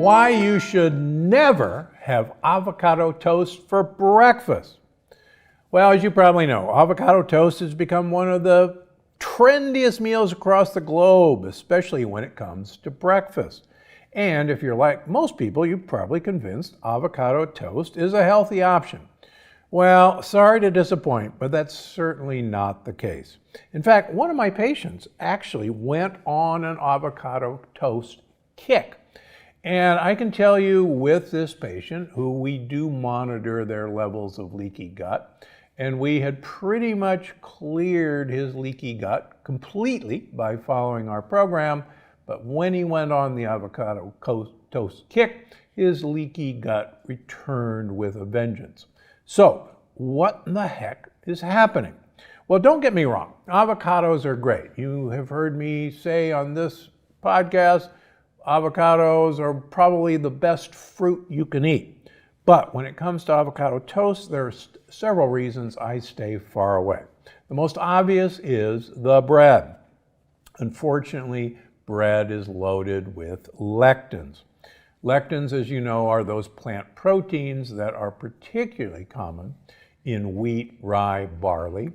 Why you should never have avocado toast for breakfast. Well, as you probably know, avocado toast has become one of the trendiest meals across the globe, especially when it comes to breakfast. And if you're like most people, you're probably convinced avocado toast is a healthy option. Well, sorry to disappoint, but that's certainly not the case. In fact, one of my patients actually went on an avocado toast kick. And I can tell you with this patient, who we do monitor their levels of leaky gut, and we had pretty much cleared his leaky gut completely by following our program, but when he went on the avocado toast kick, his leaky gut returned with a vengeance. So, what in the heck is happening? Well, don't get me wrong, avocados are great. You have heard me say on this podcast, avocados are probably the best fruit you can eat. But when it comes to avocado toast, there are several reasons I stay far away. The most obvious is the bread. Unfortunately, bread is loaded with lectins. Lectins, as you know, are those plant proteins that are particularly common in wheat, rye, barley,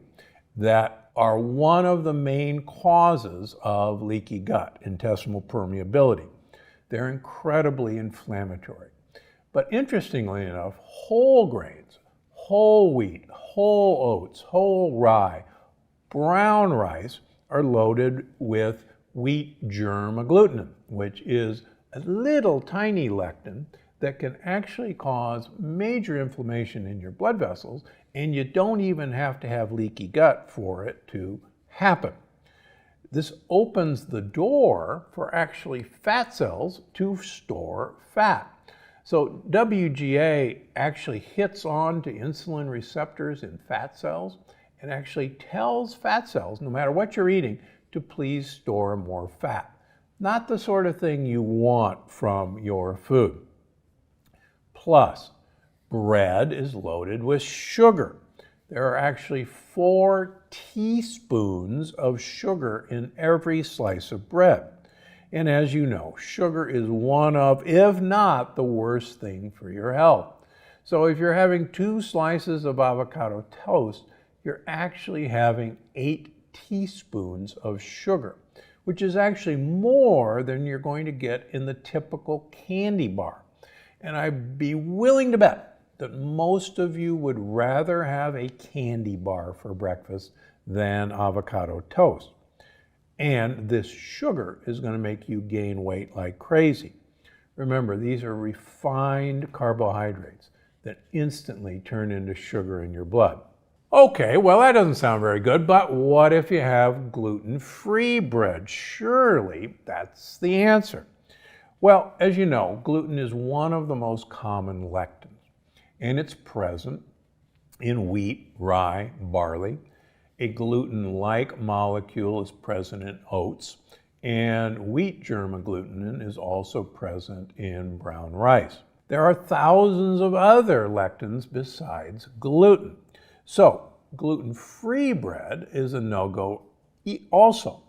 that are one of the main causes of leaky gut, intestinal permeability. They're incredibly inflammatory. But interestingly enough, whole grains, whole wheat, whole oats, whole rye, brown rice are loaded with wheat germ agglutinin, which is a little tiny lectin that can actually cause major inflammation in your blood vessels, and you don't even have to have leaky gut for it to happen. This opens the door for actually fat cells to store fat. So WGA actually hits on to insulin receptors in fat cells and actually tells fat cells, no matter what you're eating, to please store more fat. Not the sort of thing you want from your food. Plus, bread is loaded with sugar. There are actually 4 teaspoons of sugar in every slice of bread. And as you know, sugar is one of, if not the worst thing for your health. So if you're having 2 slices of avocado toast, you're actually having 8 teaspoons of sugar, which is actually more than you're going to get in the typical candy bar. And I'd be willing to bet that most of you would rather have a candy bar for breakfast than avocado toast. And this sugar is going to make you gain weight like crazy. Remember, these are refined carbohydrates that instantly turn into sugar in your blood. Okay, well, that doesn't sound very good, but what if you have gluten-free bread? Surely that's the answer. Well, as you know, gluten is one of the most common lectins, and it's present in wheat, rye, barley. A gluten-like molecule is present in oats, and wheat germ agglutinin is also present in brown rice. There are thousands of other lectins besides gluten. So, gluten-free bread is a no-go also.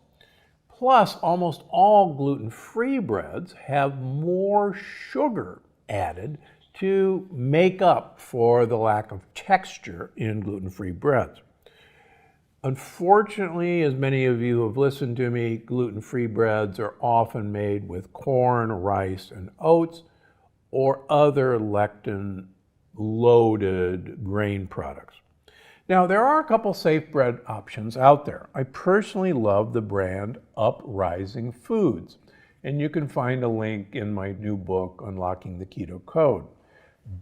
Plus, almost all gluten-free breads have more sugar added to make up for the lack of texture in gluten-free breads. Unfortunately, as many of you have listened to me, gluten-free breads are often made with corn, rice, and oats, or other lectin-loaded grain products. Now, there are a couple safe bread options out there. I personally love the brand Uprising Foods, and you can find a link in my new book, Unlocking the Keto Code.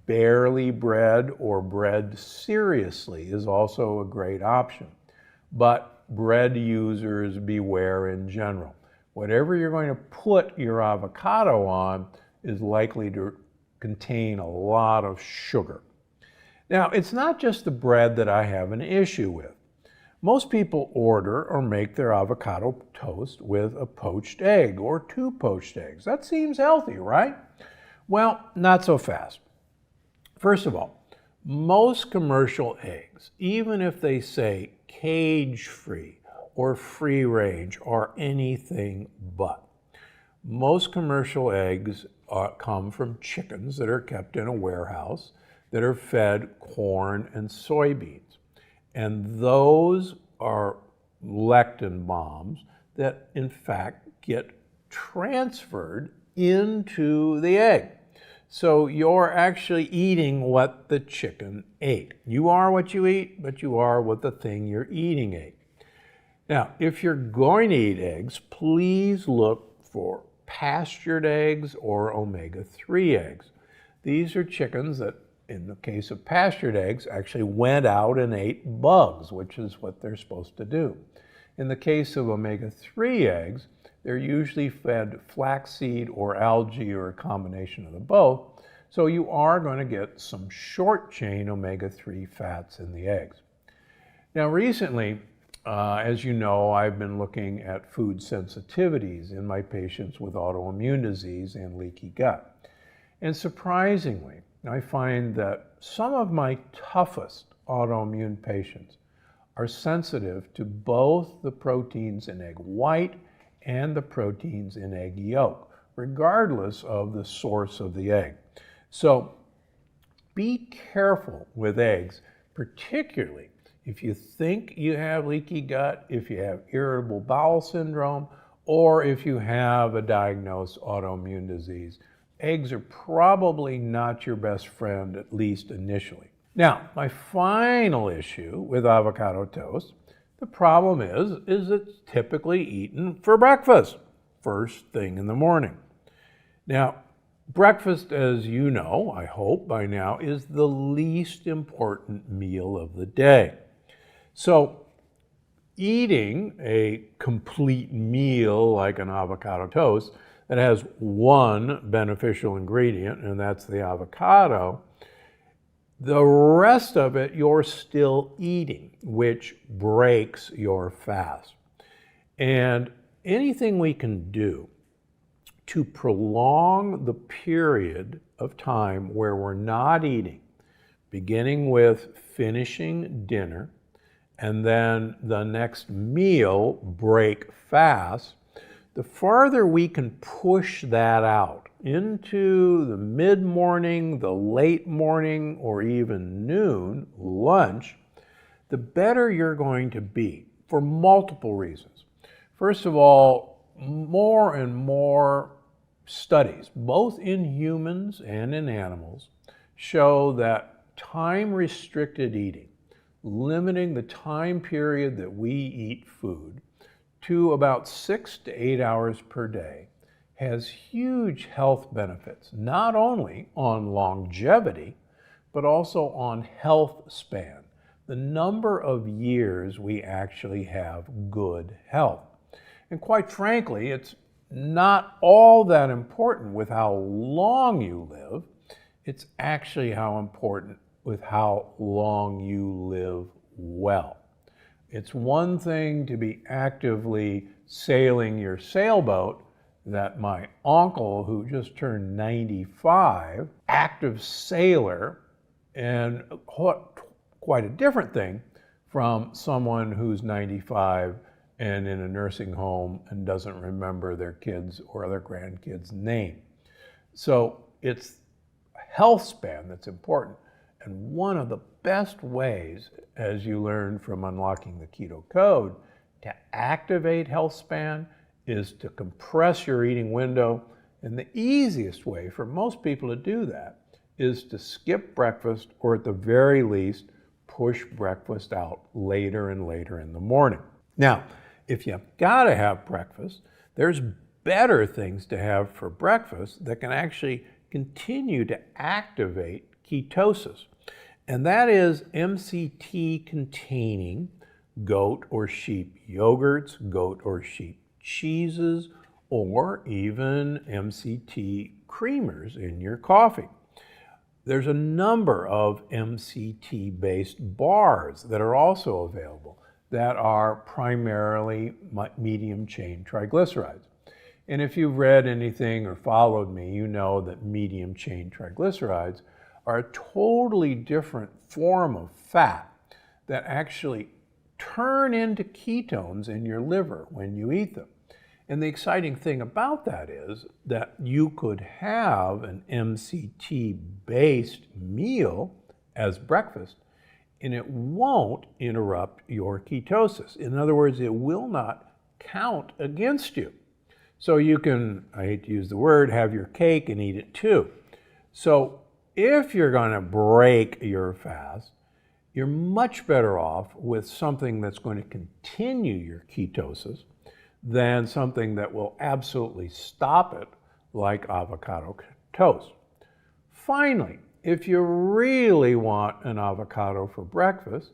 Barely bread or bread seriously is also a great option. But bread users beware in general. Whatever you're going to put your avocado on is likely to contain a lot of sugar. Now, it's not just the bread that I have an issue with. Most people order or make their avocado toast with a poached egg or 2 poached eggs. That seems healthy, right? Well, not so fast. First of all, most commercial eggs, even if they say cage-free or free range or anything but, Most commercial eggs come from chickens that are kept in a warehouse that are fed corn and soybeans. And those are lectin bombs that in fact get transferred into the egg. So you're actually eating what the chicken ate. You are what you eat, but you are what the thing you're eating ate. Now, if you're going to eat eggs, please look for pastured eggs or omega-3 eggs. These are chickens that, in the case of pastured eggs, actually went out and ate bugs, which is what they're supposed to do. In the case of omega-3 eggs, they're usually fed flaxseed or algae or a combination of the both, so you are going to get some short-chain omega-3 fats in the eggs. Now recently, as you know, I've been looking at food sensitivities in my patients with autoimmune disease and leaky gut. And surprisingly, I find that some of my toughest autoimmune patients are sensitive to both the proteins in egg white and the proteins in egg yolk, regardless of the source of the egg. So be careful with eggs, particularly if you think you have leaky gut, if you have irritable bowel syndrome, or if you have a diagnosed autoimmune disease. Eggs are probably not your best friend, at least initially. Now, my final issue with avocado toast, the problem is it's typically eaten for breakfast, first thing in the morning. Now, breakfast, as you know, I hope by now, is the least important meal of the day. So eating a complete meal like an avocado toast that has one beneficial ingredient, and that's the avocado, the rest of it you're still eating, which breaks your fast. And anything we can do to prolong the period of time where we're not eating, beginning with finishing dinner, and then the next meal, break fast, the farther we can push that out into the mid-morning, the late morning, or even noon, lunch, the better you're going to be for multiple reasons. First of all, more and more studies, both in humans and in animals, show that time-restricted eating, limiting the time period that we eat food to about 6 to 8 hours per day, has huge health benefits, not only on longevity, but also on health span, the number of years we actually have good health. And quite frankly, it's not all that important with how long you live, it's actually how important with how long you live well. It's one thing to be actively sailing your sailboat that my uncle, who just turned 95, active sailor, and quite a different thing from someone who's 95 and in a nursing home and doesn't remember their kids or their grandkids' name. So it's health span that's important. And one of the best ways, as you learn from Unlocking the Keto Code, to activate health span is to compress your eating window. And the easiest way for most people to do that is to skip breakfast, or at the very least, push breakfast out later and later in the morning. Now, if you've got to have breakfast, there's better things to have for breakfast that can actually continue to activate ketosis. And that is MCT-containing goat or sheep yogurts, goat or sheep cheeses, or even MCT creamers in your coffee. There's a number of MCT-based bars that are also available that are primarily medium-chain triglycerides. And if you've read anything or followed me, you know that medium-chain triglycerides are a totally different form of fat that actually turn into ketones in your liver when you eat them. And the exciting thing about that is that you could have an MCT-based meal as breakfast, and it won't interrupt your ketosis. In other words, it will not count against you. So you can, I hate to use the word, have your cake and eat it too. So if you're going to break your fast, you're much better off with something that's going to continue your ketosis than something that will absolutely stop it, like avocado toast. Finally, if you really want an avocado for breakfast,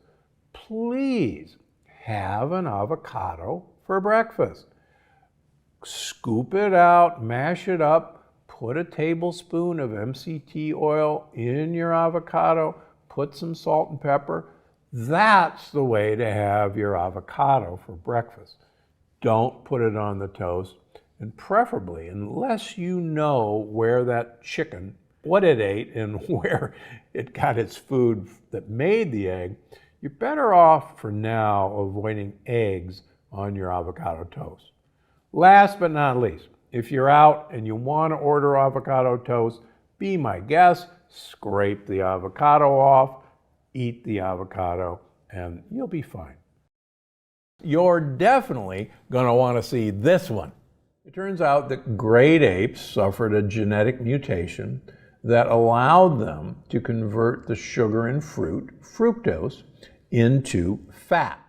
please have an avocado for breakfast. Scoop it out, mash it up, put a tablespoon of MCT oil in your avocado, put some salt and pepper. That's the way to have your avocado for breakfast. Don't put it on the toast, and preferably, unless you know where that chicken, what it ate and where it got its food that made the egg, you're better off for now avoiding eggs on your avocado toast. Last but not least, if you're out and you want to order avocado toast, be my guest, scrape the avocado off, eat the avocado, and you'll be fine. You're definitely going to want to see this one. It turns out that great apes suffered a genetic mutation that allowed them to convert the sugar in fruit, fructose, into fat.